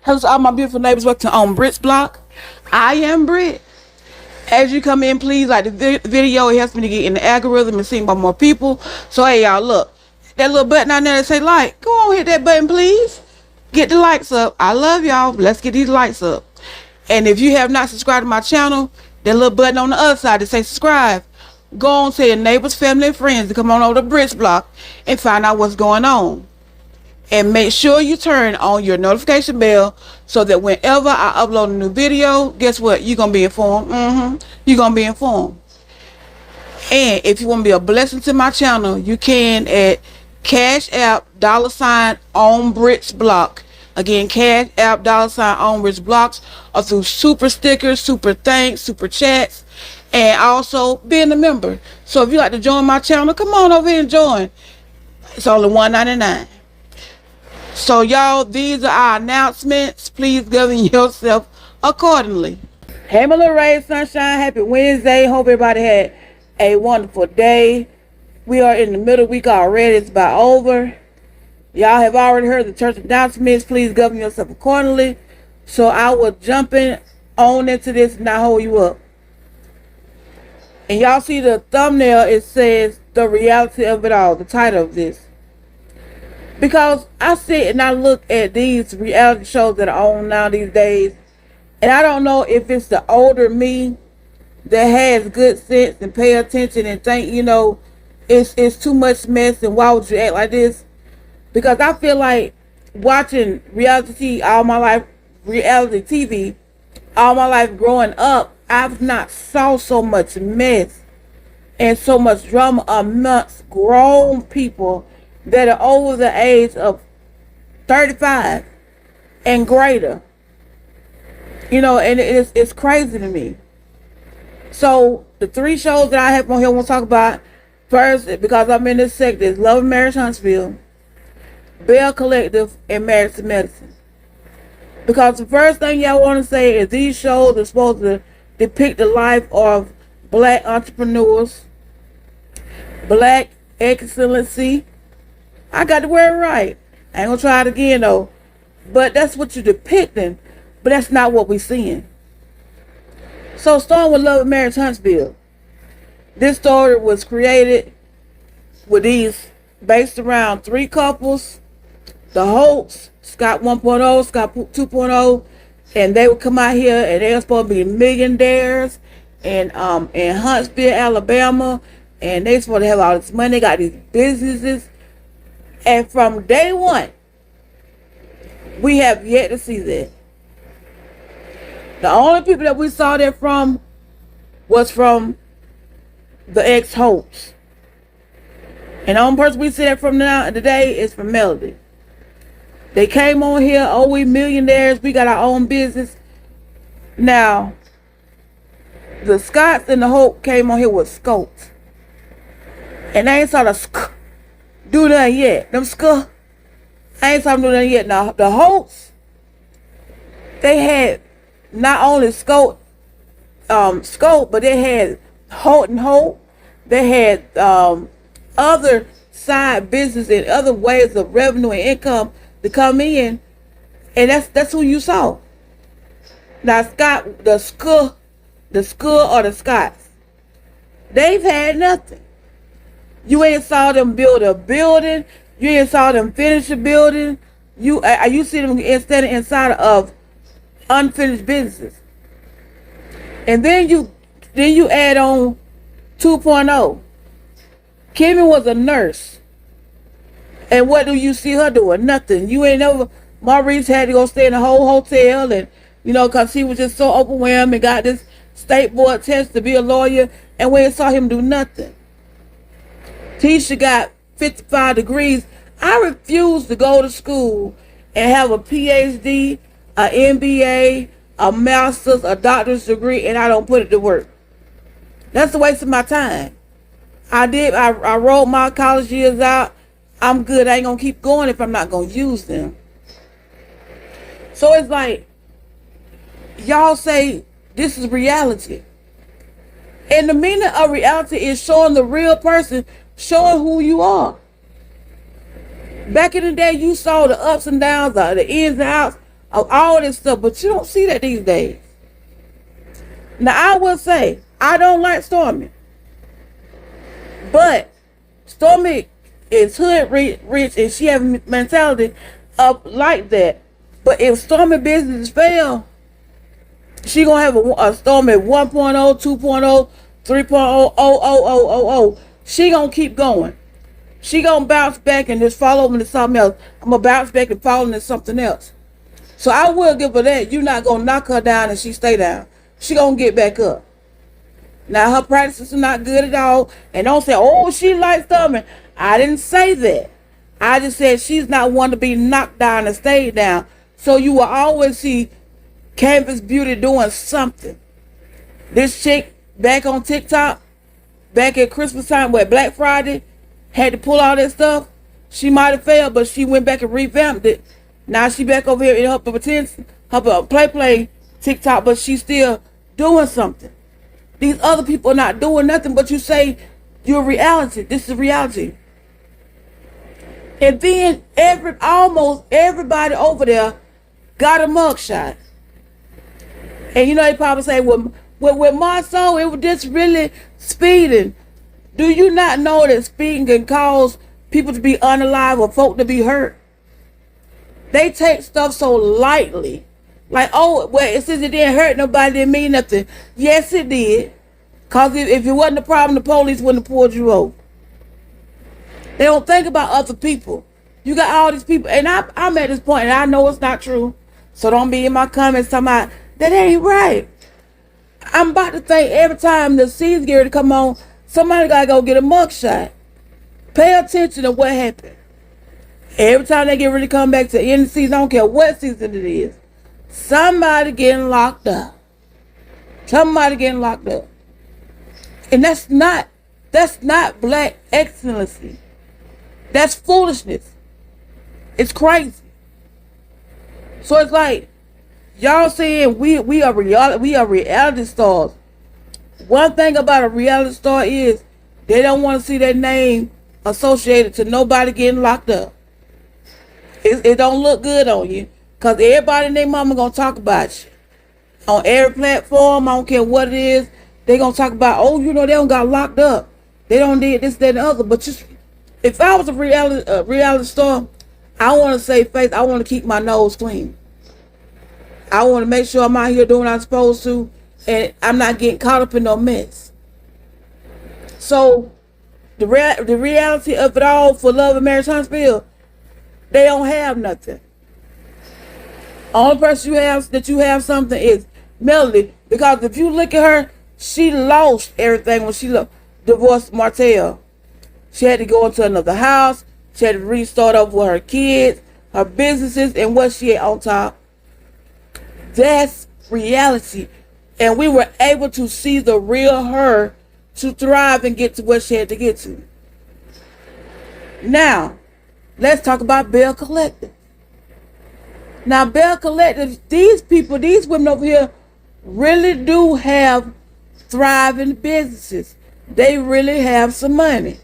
Hello to all my beautiful neighbors. Welcome on Brit's Block. I am Brit. As you come in, please like the video. It helps me to get in the algorithm and seen by more people. So hey y'all, look, that little button out there that say like, go on, hit that button, please. Get the likes up. I love y'all. Let's get these likes up. And if you have not subscribed to my channel, that little button on the other side that say subscribe, go on to your neighbors, family, and friends to come on over to Brit's Block and find out what's going on. And make sure you turn on your notification bell so that whenever I upload a new video, guess what? You're going to be informed. You're going to be informed. And if you want to be a blessing to my channel, you can at Cash App $ on Brit's Block. Again, Cash App $ on Brit's Blocks, or through super stickers, super thanks, super chats, and also being a member. So if you like to join my channel, come on over here and join. It's only $1.99. So y'all, these are our announcements. Please govern yourself accordingly. Hey my little rays, sunshine, happy Wednesday. Hope everybody had a wonderful day. We are in the middle week already. It's about over. Y'all have already heard the church announcements. Please govern yourself accordingly. So I will jump in on into this and not hold you up. And y'all see the thumbnail, it says the reality of it all, the title of this. Because I sit and I look at these reality shows that are on now these days, and I don't know if it's the older me that has good sense and pay attention and think, you know, it's too much mess and why would you act like this? Because I feel like watching reality all my life, reality TV, all my life growing up, I've not saw so much mess and so much drama amongst grown people that are over the age of 35 and greater. You know, and it's crazy to me. So the three shows that I have on here I want to talk about first, because I'm in this sector, is Love and Marriage Huntsville, Belle Collective, and Marriage to Medicine. Because the first thing y'all want to say is these shows are supposed to depict the life of black entrepreneurs, black excellency. I got the word right. I ain't gonna try it again though. But that's what you're depicting. But that's not what we're seeing. So starting with Love and Marriage Huntsville. This story was created with these based around three couples. The hosts, Scott 1.0, Scott 2.0, and they would come out here and they were supposed to be millionaires in Huntsville, Alabama, and they supposed to have all this money. They got these businesses. And from day one, we have yet to see that. The only people that we saw that from was from the ex-hosts. And the only person we see that from now today is from Melody. They came on here, oh, we millionaires, we got our own business. Now, the Scotts and the Hope came on here with scopes. And they ain't saw the do nothing yet. Them skull, I ain't saw them do nothing yet. Now the Holtz, they had not only scope, but they had Holt and Holt. They had other side business and other ways of revenue and income to come in, and that's who you saw. Now Scott, the skull or the Scotts, they've had nothing. You ain't saw them build a building. You ain't saw them finish a building. You see them standing inside of unfinished businesses. And then you add on 2.0. Kimmy was a nurse. And what do you see her doing? Nothing. You ain't never. Maurice had to go stay in a whole hotel, and you know, because he was just so overwhelmed and got this state board test to be a lawyer, and we ain't saw him do nothing. Tisha got 55 degrees. I refuse to go to school and have a PhD, a MBA, a master's, a doctor's degree, and I don't put it to work. That's a waste of my time. I rolled my college years out. I'm good. I ain't gonna keep going if I'm not gonna use them. So it's like, y'all say this is reality. And the meaning of reality is showing the real person, showing who you are. Back in the day, you saw the ups and downs, the ins and outs of all this stuff, but you don't see that these days. Now, I will say, I don't like Stormy, but Stormy is hood rich and she have a mentality of like that. But if Stormy business fail, she gonna have a Stormy 1.0, 2.0, 3.0, 0.0. She gonna keep going. She gonna bounce back and just fall over into something else. I'm gonna bounce back and fall into something else. So I will give her that. You're not gonna knock her down and she stay down. She gonna get back up. Now her practices are not good at all. And don't say, oh, she likes Stormy. I didn't say that. I just said she's not one to be knocked down and stay down. So you will always see Canvas Beauty doing something. This chick back on TikTok, back at Christmas time where Black Friday, had to pull all that stuff. She might have failed, but she went back and revamped it. Now she back over here in her play TikTok, but she's still doing something. These other people are not doing nothing, but you say you're reality. This is reality. And then almost everybody over there got a mugshot. And you know they probably say, well, with Marceau, it was just really speeding. Do you not know that speeding can cause people to be unalive or folk to be hurt? They take stuff so lightly. Like, oh, well, since it didn't hurt nobody, it didn't mean nothing. Yes, it did. Because if it wasn't a problem, the police wouldn't have pulled you over. They don't think about other people. You got all these people. And I'm at this point, and I know it's not true. So don't be in my comments talking about, that ain't right. I'm about to think every time the season's getting ready to come on, somebody got to go get a mugshot. Pay attention to what happened. Every time they get ready to come back to the end of the season, I don't care what season it is, somebody getting locked up. Somebody getting locked up. And that's not black excellency. That's foolishness. It's crazy. So it's like, y'all saying we are reality stars. One thing about a reality star is they don't want to see their name associated to nobody getting locked up. It don't look good on you, because everybody and their mama gonna talk about you. On every platform, I don't care what it is, they gonna talk about, oh, you know, they don't got locked up. They don't need this, that, and the other. But just, if I was a reality star, I want to save face. I want to keep my nose clean. I want to make sure I'm out here doing what I'm supposed to, and I'm not getting caught up in no mess. So, the reality of it all for Love and Marriage Huntsville, they don't have nothing. Only person you have something is Melody, because if you look at her, she lost everything when she divorced Martell. She had to go into another house. She had to restart over with her kids, her businesses, and what she had on top. That's reality. And we were able to see the real her to thrive and get to where she had to get to. Now, let's talk about Belle Collective. Now, Belle Collective, these people, these women over here really do have thriving businesses. They really have some money.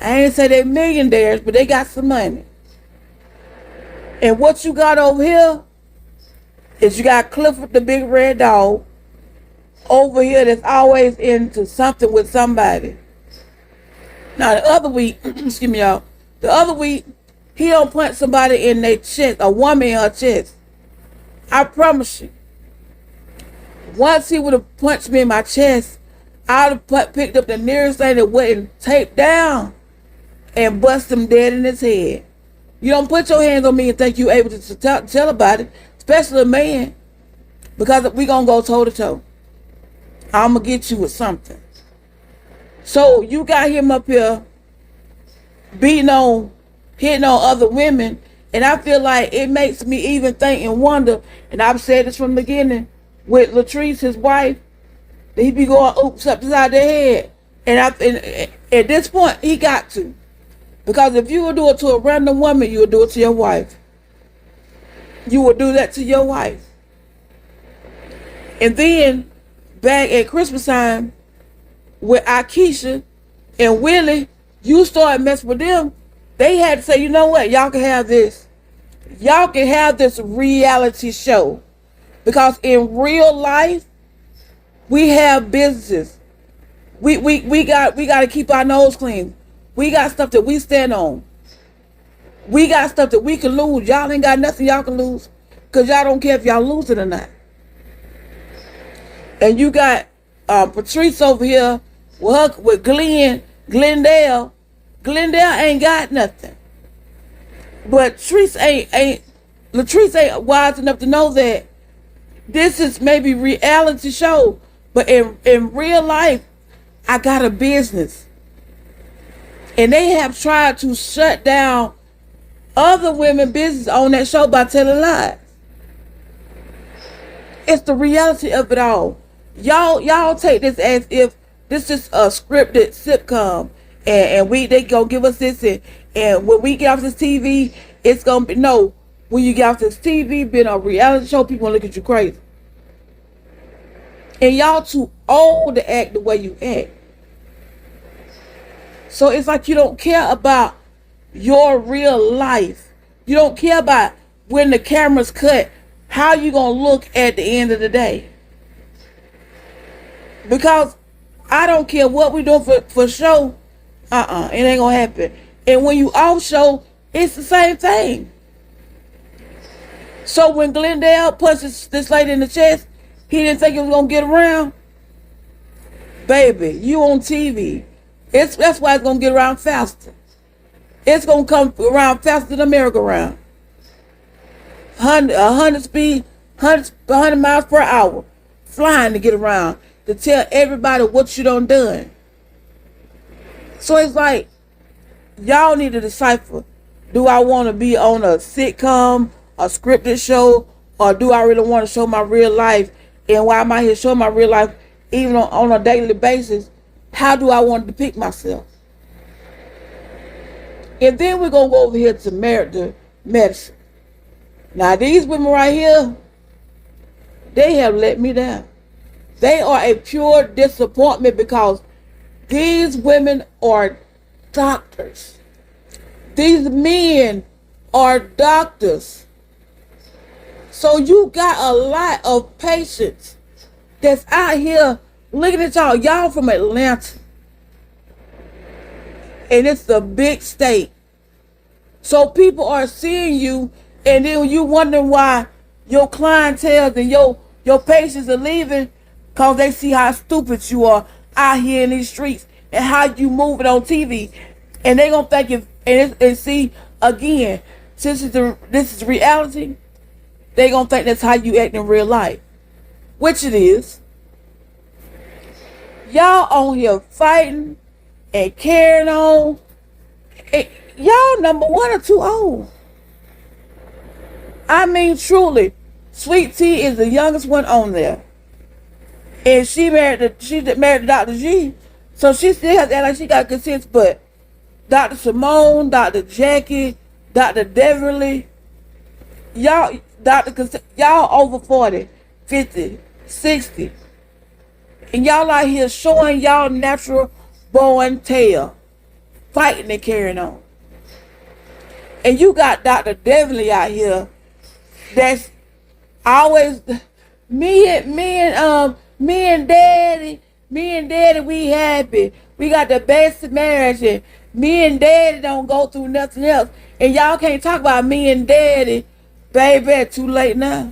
I ain't say they're millionaires, but they got some money. And what you got over here is you got Clifford the big red dog over here that's always into something with somebody. Now the other week, excuse me y'all, the other week, he don't punch somebody in their chest, a woman in her chest. I promise you. Once he would have punched me in my chest, I would have picked up the nearest thing that wasn't taped down and bust him dead in his head. You don't put your hands on me and think you're able to tell about it, especially a man, because we gonna go toe to toe. I'm gonna get you with something. So you got him up here hitting on other women, and I feel like it makes me even think and wonder, and I've said this from the beginning, with Latrice, his wife, that he be going oops up inside their head. And at this point, he got to. Because if you would do it to a random woman, you would do it to your wife. You would do that to your wife. And then, back at Christmas time, with Akeisha and Willie, you started messing with them. They had to say, you know what, y'all can have this. Y'all can have this reality show because in real life we have businesses. We got to keep our nose clean. We got stuff that we stand on. We got stuff that we can lose. Y'all ain't got nothing y'all can lose because y'all don't care if y'all lose it or not. And you got Patrice over here with Glendale. Glendale ain't got nothing. But Latrice ain't wise enough to know that this is maybe reality show. But in real life, I got a business. And they have tried to shut down other women business on that show by telling lies. It's the reality of it all. Y'all take this as if this is a scripted sitcom, and they gonna give us this, and when we get off this TV, it's gonna be no. When you get off this TV, being a reality show, people gonna look at you crazy, and y'all too old to act the way you act. So it's like you don't care about your real life. You don't care about when the camera's cut, how you gonna look at the end of the day. Because I don't care what we doing for show, it ain't gonna happen. And when you off show, it's the same thing. So when Glendale punches this lady in the chest, he didn't think he was gonna get around. Baby, you on TV. That's why it's gonna get around faster. It's gonna come around faster than a merry-go-round. 100 speed, 100 miles per hour, flying to get around to tell everybody what you done. So it's like y'all need to decipher: do I want to be on a sitcom, a scripted show, or do I really want to show my real life? And why am I here showing my real life, even on a daily basis? How do I want to depict myself? And then we're going to go over here to medicine. Now, these women right here, they have let me down. They are a pure disappointment because these women are doctors. These men are doctors. So you got a lot of patients that's out here looking at y'all. Y'all from Atlanta. And it's the big state. So people are seeing you, and then you wondering why your clientele and your patients are leaving, because they see how stupid you are out here in these streets and how you moving on TV. And they gonna think and see again, since this is reality, they gonna think that's how you act in real life, which it is. Y'all on here fighting and carrying on. Y'all number one or two old. I mean, truly, Sweet Tea is the youngest one on there, and she married to Dr. G, so she still has to act like she got good sense. But Dr. Simone, Dr. Jackie, Dr. Deverly, y'all over 40, 50, 60. And y'all out here showing y'all natural born tail, fighting and carrying on. And you got Dr. Deverly out here that's always me and daddy, we happy. We got the best marriage, and me and daddy don't go through nothing else. And y'all can't talk about me and daddy, baby, too late now.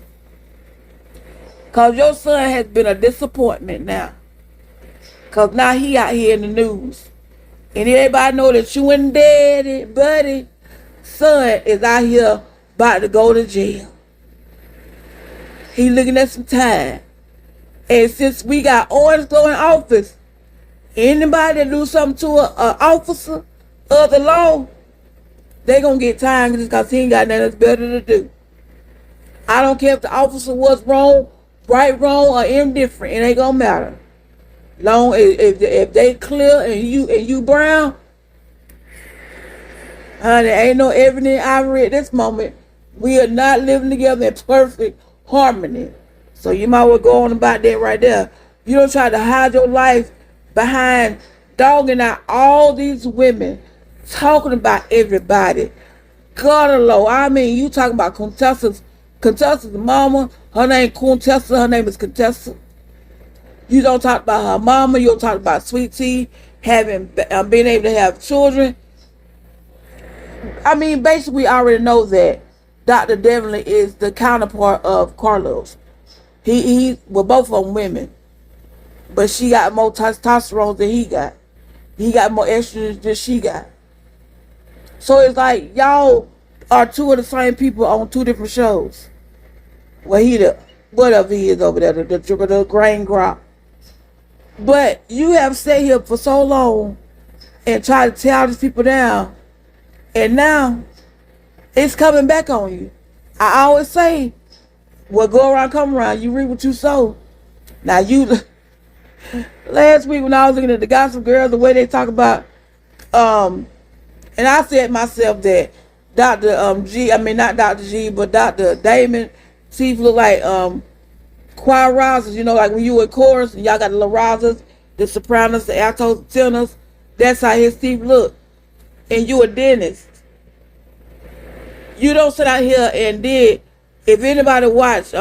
Cause your son has been a disappointment now. Cause now he out here in the news. And everybody know that you and daddy, buddy, son is out here about to go to jail. He looking at some time. And since we got orders going in office, anybody that do something to an officer of the law, they gonna get time just because he ain't got nothing else better to do. I don't care if the officer was wrong, right, wrong, or indifferent. It ain't gonna matter. Long if they clear and you brown, honey, ain't no evidence I read at this moment. We are not living together in perfect harmony. So you might well go on about that right there. You don't try to hide your life behind dogging out all these women, talking about everybody, Gutterlow. I mean, you talking about Contessa's mama. Her name Contessa. Her name is Contessa. You don't talk about her mama. You don't talk about Sweet Tea having being able to have children. I mean, basically, we already know that Dr. Devlin is the counterpart of Carlos. Well, both of them women, but she got more testosterone than he got. He got more estrogen than she got. So it's like y'all are two of the same people on two different shows. Well, he the whatever he is over there, the grain crop. But you have sat here for so long and tried to tear these people down, and now it's coming back on you. I always say, what go around, come around. You reap what you sow. Now last week when I was looking at the Gossip Girls, the way they talk about, and I said myself that not Dr. G, but Dr. Damon teeth look like choir risers. You know, like when you in chorus and y'all got the little risers, the sopranos, the altos, the tenors. That's how his teeth look. And you a dentist. You don't sit out here and did. If anybody watch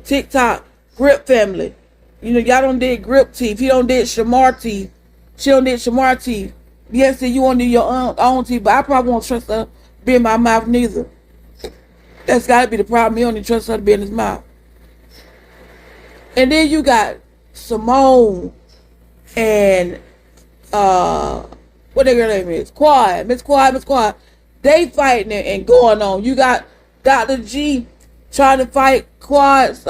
TikTok, Grip Family, you know, y'all don't did Grip teeth. He don't did Shamar teeth. She don't did Shamar teeth. Yes, you want to do your own teeth, but I probably won't trust her to be in my mouth neither. That's got to be the problem. He don't even trust her to be in his mouth. And then you got Simone and what their girl name is? Miss Quad. They fighting and going on. You got Dr. G trying to fight Quad's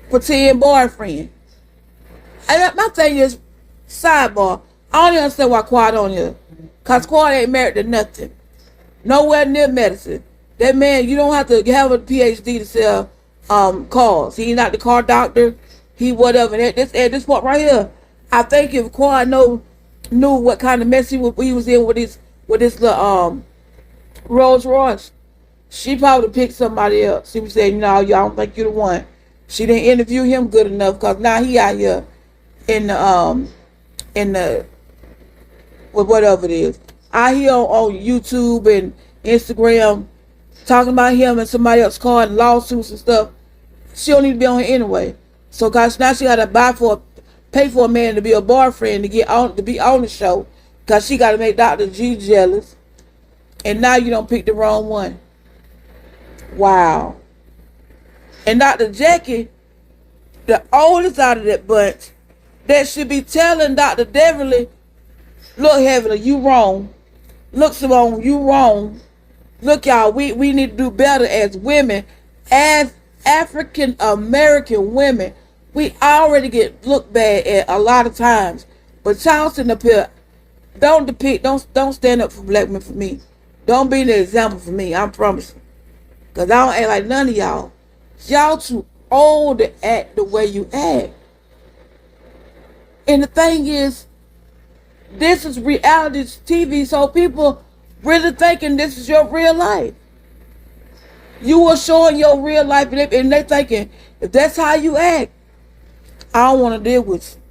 pretend boyfriend. And my thing is, sidebar, I don't even understand why Quad on here. Cause Quad ain't married to nothing. Nowhere near medicine. That man, you don't have to have a PhD to sell cars. He not the car doctor. He whatever. At this point right here, I think if Quad knew what kind of mess he was in with this little Rolls Royce, she probably picked somebody else. She was saying, no, y'all don't think you're the one. She didn't interview him good enough because now he out here in the with whatever it is. I hear on YouTube and Instagram talking about him and somebody else car and lawsuits and stuff. She don't need to be on here anyway. So cause now she gotta pay for a man to be a boyfriend to be on the show. Cause she gotta make Dr. G jealous. And now you don't pick the wrong one. Wow. And Dr. Jackie, the oldest out of that bunch, that should be telling Dr. Deverly, look, Heavenly, you wrong. Look, Simone, you wrong. Look, y'all, we need to do better as women. As African American women, we already get looked bad at a lot of times. But y'all sitting up here, don't stand up for black men for me. Don't be an example for me, I promise you. Because I don't act like none of y'all. Y'all too old to act the way you act. And the thing is, this is reality TV, so people really thinking this is your real life. You are showing your real life, and they thinking, if that's how you act, I don't want to deal with you.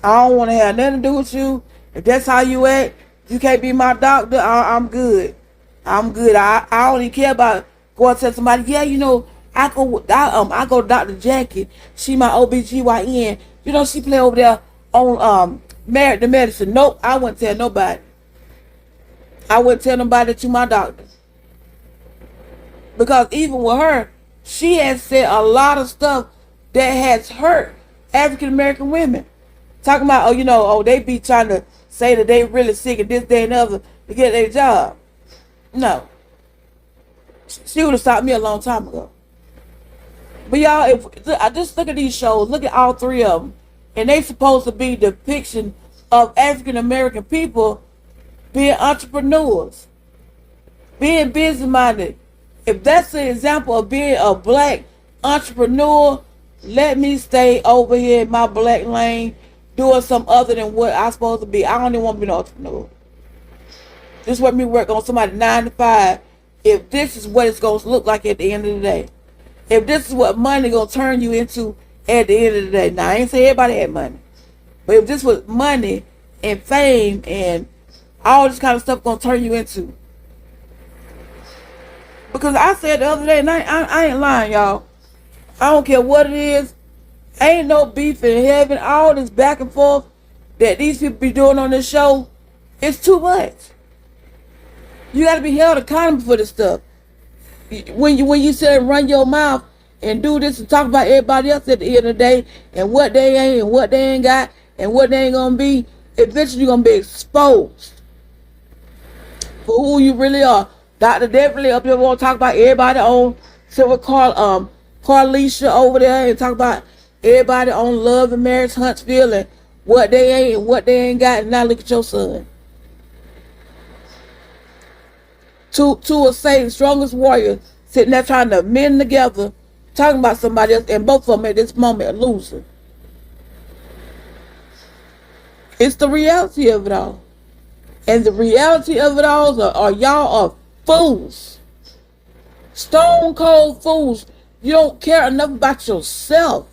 I don't want to have nothing to do with you. If that's how you act, you can't be my doctor. I'm good. I'm good. I don't even care about going to tell somebody, yeah, you know, I go to Dr. Jackie. She my OBGYN. You know, she play over there on Married to Medicine. Nope, I wouldn't tell nobody. I wouldn't tell nobody that you my doctor. Because even with her, she has said a lot of stuff that has hurt African American women. Talking about, they be trying to say that they really sick and this, that, and other to get their job. No. She would have stopped me a long time ago. But y'all, I just look at these shows, look at all three of them, and they supposed to be depiction of African American people being entrepreneurs, being busy-minded. If that's an example of being a black entrepreneur, let me stay over here in my black lane doing something other than what I'm supposed to be. I don't even want to be an entrepreneur. This what me work on somebody 9 to 5. If this is what it's going to look like at the end of the day. If this is what money going to turn you into at the end of the day. Now, I ain't say everybody had money. But if this was money and fame and all this kind of stuff going to turn you into, Cause I said the other day, and I ain't lying, y'all. I don't care what it is. Ain't no beef in heaven. All this back and forth that these people be doing on this show, it's too much. You got to be held accountable for this stuff. When you sit and run your mouth and do this and talk about everybody else at the end of the day and what they ain't and what they ain't got and what they ain't gonna be, eventually you're gonna be exposed for who you really are. Dr. Definitely up there want to talk about everybody on Silver Carlisha over there and talk about everybody on Love and Marriage Huntsville and what they ain't and what they ain't got. And now look at your son. Two of Satan's strongest warriors sitting there trying to mend together, talking about somebody else, and both of them at this moment are losing. It's the reality of it all. And the reality of it all are y'all are fools. Stone cold fools. You don't care enough about yourself.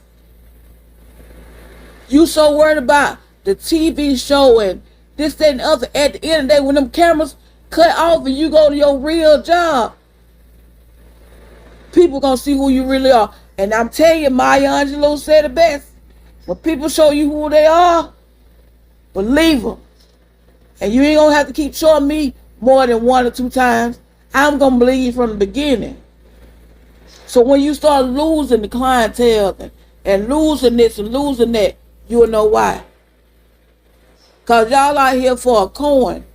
You so worried about the TV show and this, that, and the other. At the end of the day, when them cameras cut off and you go to your real job, people gonna see who you really are. And I'm telling you, Maya Angelou said it best. When people show you who they are, believe them. And you ain't gonna have to keep showing me more than 1 or 2 times. I'm gonna believe you from the beginning. So when you start losing the clientele and losing this and losing that, you'll know why. Cause y'all out here for a coin.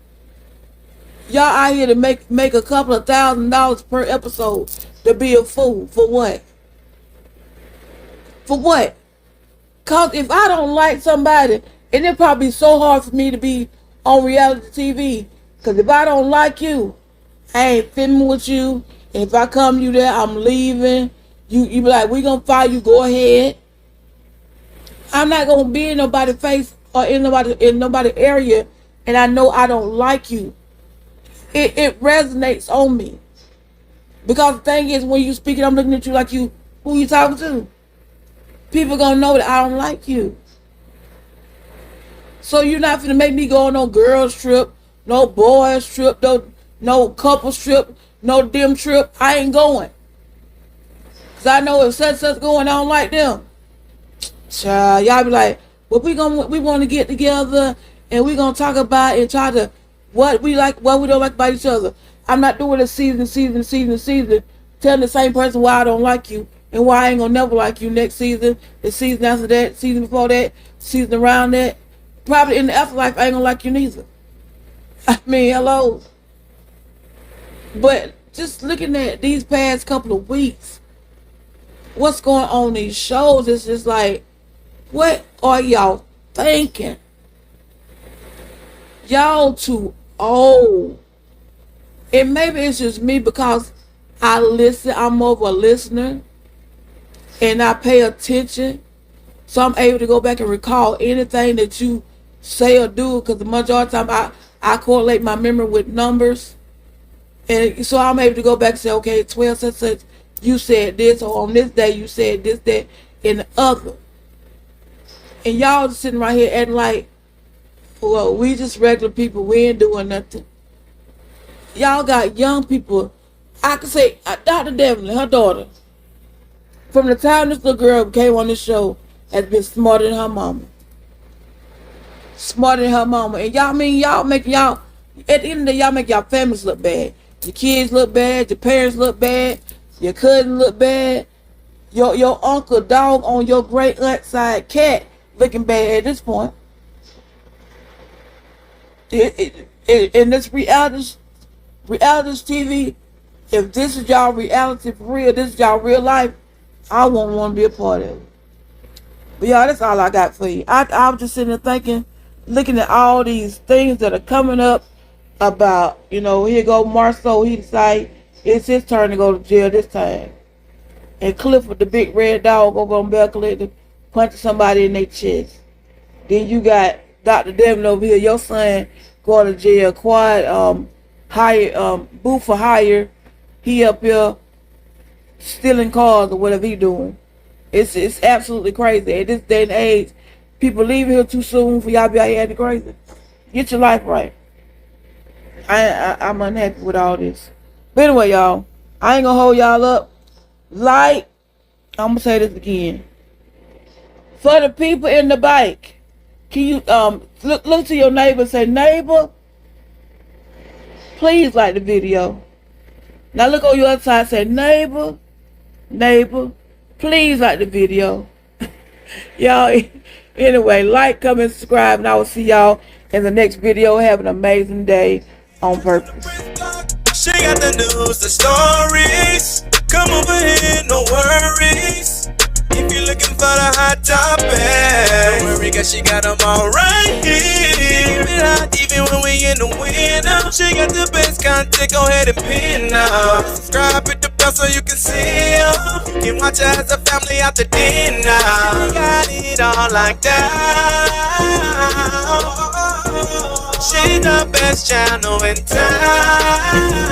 Y'all out here to make a couple of $1,000 per episode to be a fool. For what? For what? Cause if I don't like somebody, and it probably be so hard for me to be on reality TV. Cause if I don't like you, I ain't filming with you. And if I come to you there, I'm leaving. You be like, we gonna fire you, go ahead. I'm not gonna be in nobody's face or in nobody area, and I know I don't like you. It resonates on me. Because the thing is, when you speaking, I'm looking at you like you, who you talking to? People gonna know that I don't like you. So you're not finna make me go on no girls trip, no boys trip, no couples trip, no them trip. I ain't going. Cause I know if such going, I don't like them. Child, y'all be like, well, we want to get together and we gonna talk about and try to what we like, what we don't like about each other. I'm not doing a season, telling the same person why I don't like you and why I ain't gonna never like you next season, the season after that, season before that, season around that. Probably in the afterlife, I ain't gonna like you neither. I mean, hello. But just looking at these past couple of weeks, what's going on in these shows, it's just like, what are y'all thinking? Y'all too old. And maybe it's just me because I listen, I'm more of a listener and I pay attention. So I'm able to go back and recall anything that you say or do, because the majority of the time I correlate my memory with numbers. And so I'm able to go back and say, okay, 12 such, you said this, or on this day you said this, that, and the other. And y'all just sitting right here acting like, well, we just regular people, we ain't doing nothing. Y'all got young people. I could say, Dr. Devlin, her daughter, from the time this little girl came on this show, has been smarter than her mama. Smarter than her mama. And y'all make y'all, at the end of the day, y'all make y'all families look bad. Your kids look bad, your parents look bad, your cousin look bad, your uncle dog on your great aunt side cat looking bad at this point. In this reality TV, if this is y'all reality for real, this is y'all real life, I won't want to be a part of it. But y'all, that's all I got for you. I was just sitting there thinking, looking at all these things that are coming up about, here go Marceau, he decided it's his turn to go to jail this time. And Clifford, the big red dog over on Belle Collective, punching somebody in their chest. Then you got Dr. Devin over here, your son going to jail, booth for hire. He up here stealing cars or whatever he doing. It's absolutely crazy. At this day and age, people leave here too soon for y'all be out here acting crazy. Get your life right. I'm unhappy with all this. But anyway, y'all, I ain't gonna hold y'all up. Like, I'm gonna say this again. For the people in the bike, can you look to your neighbor and say, neighbor, please like the video. Now look on your other side and say, neighbor, please like the video. Y'all, anyway, like, comment, subscribe, and I will see y'all in the next video. Have an amazing day on purpose. She got the news, the stories. Come over here, no worries. If you're looking for the hot topic, don't worry, cause she got them all right here. Keep it hot even when we in the winter. She got the best content, go ahead and pin up. Subscribe, hit the bell so you can see her. You can watch her as a family out to dinner. She got it all like that. She the best channel in town.